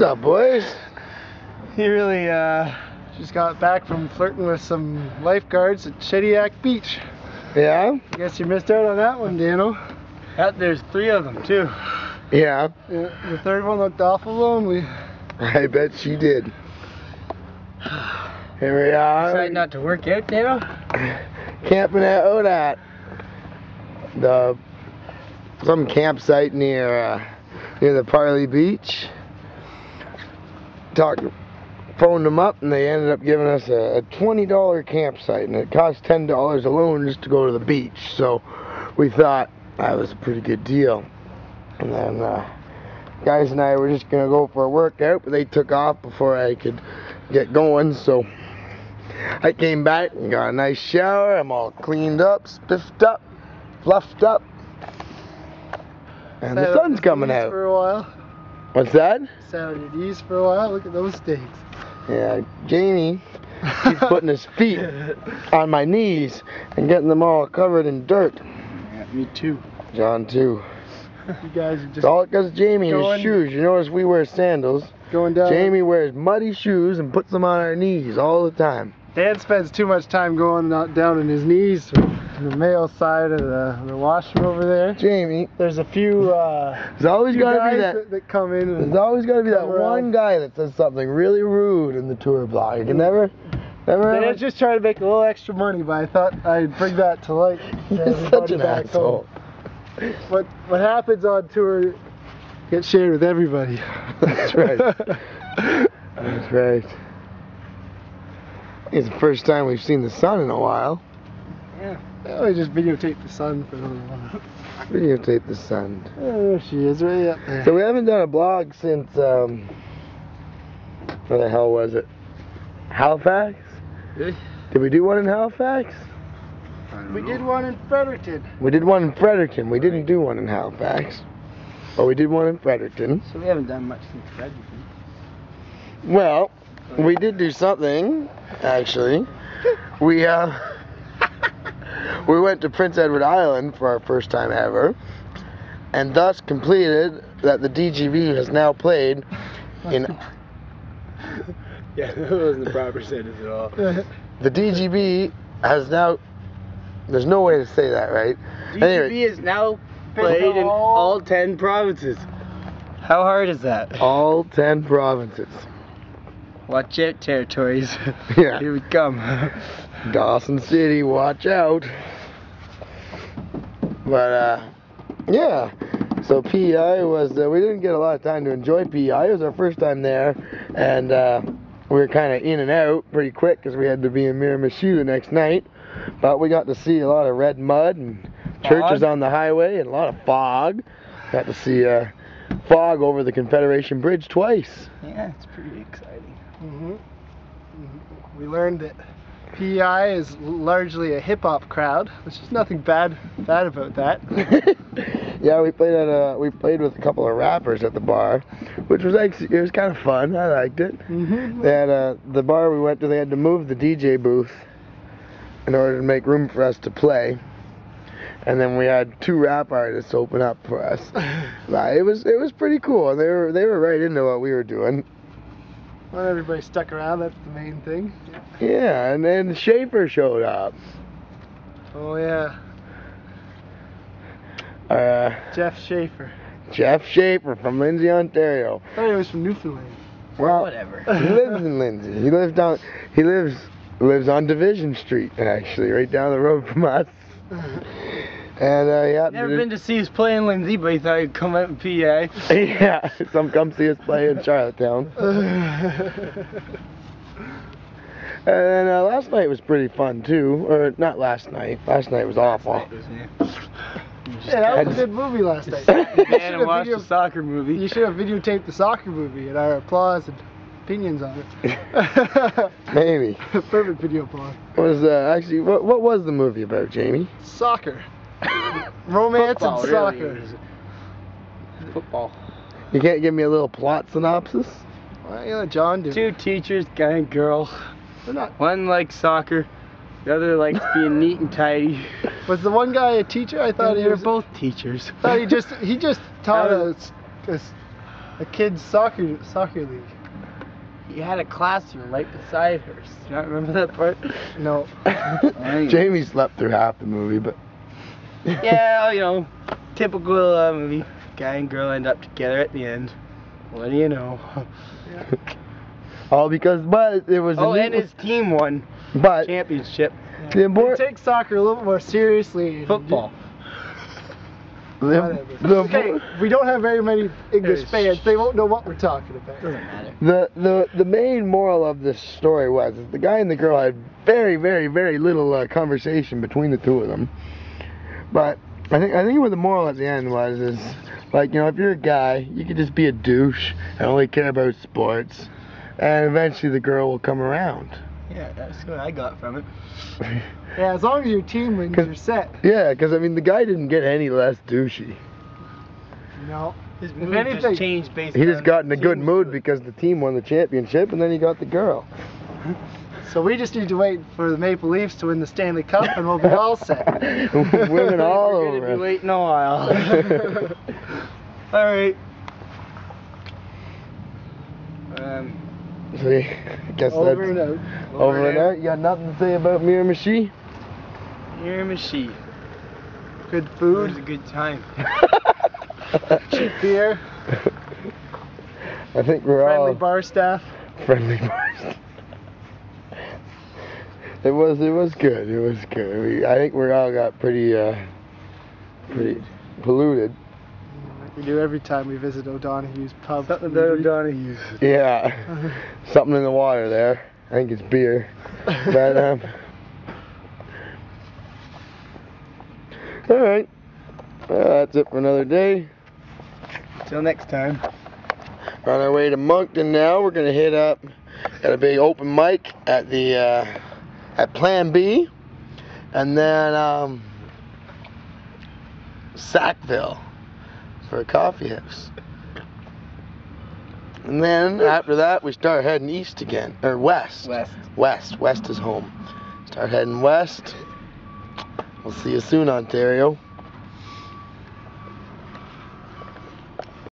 What's up, boys? He really just got back from flirting with some lifeguards at Shediac Beach. Yeah? I guess you missed out on that one, Dano. There's 3 of them too. Yeah. The third one looked awful lonely. I bet she did. Here we are. Decided not to work out, Dano? Camping out at some campsite near the Parley Beach. Phoned them up and they ended up giving us a $20 campsite, and it cost $10 alone just to go to the beach. So we thought that was a pretty good deal. And then guys and I were just gonna go for a workout, but they took off before I could get going. So I came back and got a nice shower. I'm all cleaned up, spiffed up, fluffed up, and the sun's coming out. For a while. What's that? Sat on your knees for a while. Look at those stains. Yeah, Jamie keeps putting his feet on my knees and getting them all covered in dirt. Yeah, me too. John too. You guys are just It's all because of Jamie and his shoes. You notice we wear sandals. Going down. Jamie wears muddy shoes and puts them on our knees all the time. Dad spends too much time going down on his knees on the male side of the washroom over there. Jamie, There's a few there's always got to be that come in. There's always got to be that one guy that says something really rude in the tour blog. You can never. Dad's just trying to make a little extra money, but I thought I'd bring that to light. You're such an asshole. What happens on tour gets shared with everybody. That's right. That's right. It's the first time we've seen the sun in a while. Yeah. I just videotaped the sun for a little while. Videotape the sun. Oh, she is right up there. So we haven't done a blog since, where the hell was it? Halifax? Really? Did we do one in Halifax? We did one in Fredericton. We did one in Fredericton. We didn't do one in Halifax. But we did one in Fredericton. So we haven't done much since Fredericton. Well, we did do something, actually. We went to Prince Edward Island for our first time ever, and thus completed that the DGB has now played in... Yeah, that wasn't the proper sentence at all. The DGB has now... There's no way to say that, right? DGB Anyway, is now played in all 10 provinces. How hard is that? all 10 provinces. Watch out, territories. Yeah. Here we come. Dawson City, watch out. But, yeah. So PEI was, we didn't get a lot of time to enjoy PEI. It was our first time there, and we were kind of in and out pretty quick because we had to be in Miramichi the next night. But we got to see a lot of red mud and churches on the highway and a lot of fog. Got to see fog over the Confederation Bridge twice. Yeah, it's pretty exciting. We learned that PEI is largely a hip-hop crowd, which is nothing bad about that. Yeah, we played with a couple of rappers at the bar, which was actually, it was kind of fun. I liked it. They had the bar we went to, they had to move the DJ booth in order to make room for us to play, and then we had 2 rap artists open up for us. It was pretty cool. They were right into what we were doing. Not everybody stuck around, that's the main thing. Yeah, and then Schaefer showed up. Oh yeah. Jeff Schaefer. Jeff Schaefer from Lindsay, Ontario. I thought he was from Newfoundland. Well, whatever. He lives in Lindsay. He lives on Division Street, actually, right down the road from us. And Never been to see us play in Lindsay, but he thought he'd come out in PA. Yeah, come see us play in Charlottetown. And then last night was pretty fun too, or not last night. Last night was awful. Yeah, that was a good movie last night. Man, I watched a soccer movie. You should have videotaped the soccer movie and our applause and opinions on it. Maybe. Perfect video applause. Was actually what was the movie about, Jamie? Soccer. Romance Football, and soccer. really. Football. You can't give me a little plot synopsis? Well, you know, John did. 2 teachers, guy and girl. They're not. One likes soccer, the other likes being neat and tidy. Was the one guy a teacher? I thought They he were was. both teachers. I thought he just taught a a kids soccer league. He had a classroom right beside hers. Do you not remember that part? No. Jamie slept through half the movie, but Yeah, you know, typical movie. Guy and girl end up together at the end. What do you know? all because it was. Oh, and his team won but championship. the They important take soccer a little more seriously. and Football. Whatever. Okay, we don't have very many English fans. They won't know what we're talking about. Doesn't matter. The main moral of this story was that the guy and the girl had very, very, very little conversation between the two of them. But I think what the moral at the end was is, like, you know, if you're a guy, you could just be a douche and only care about sports, and eventually the girl will come around. Yeah, that's what I got from it. Yeah, as long as your team wins, you're set. Yeah, because I mean, the guy didn't get any less douchey. No. His If mood anything, just changed based He just on got in a the good team. mood because the team won the championship, and then he got the girl. so we just need to wait for the Maple Leafs to win the Stanley Cup, and we'll be all set. Women all We're gonna over be us. waiting a while. All right. So I guess Over and that's out. over and out. You got nothing to say about Mirror Machine? You're a machine. Good It food, was a good time. cheap beer, I think we're friendly all bar staff. friendly bars. It was good. It was good. I think we all got pretty polluted. Like we do every time we visit O'Donoghue's pub. Something about O'Donoghue's. Yeah, something in the water there. I think it's beer. But all right. Well, that's it for another day. Till next time. We're on our way to Moncton now. We're gonna hit up at a big open mic at the at Plan B, and then Sackville for a coffee house. And then after that, we start heading east again, or west. West is home. Start heading west. We'll see you soon, Ontario.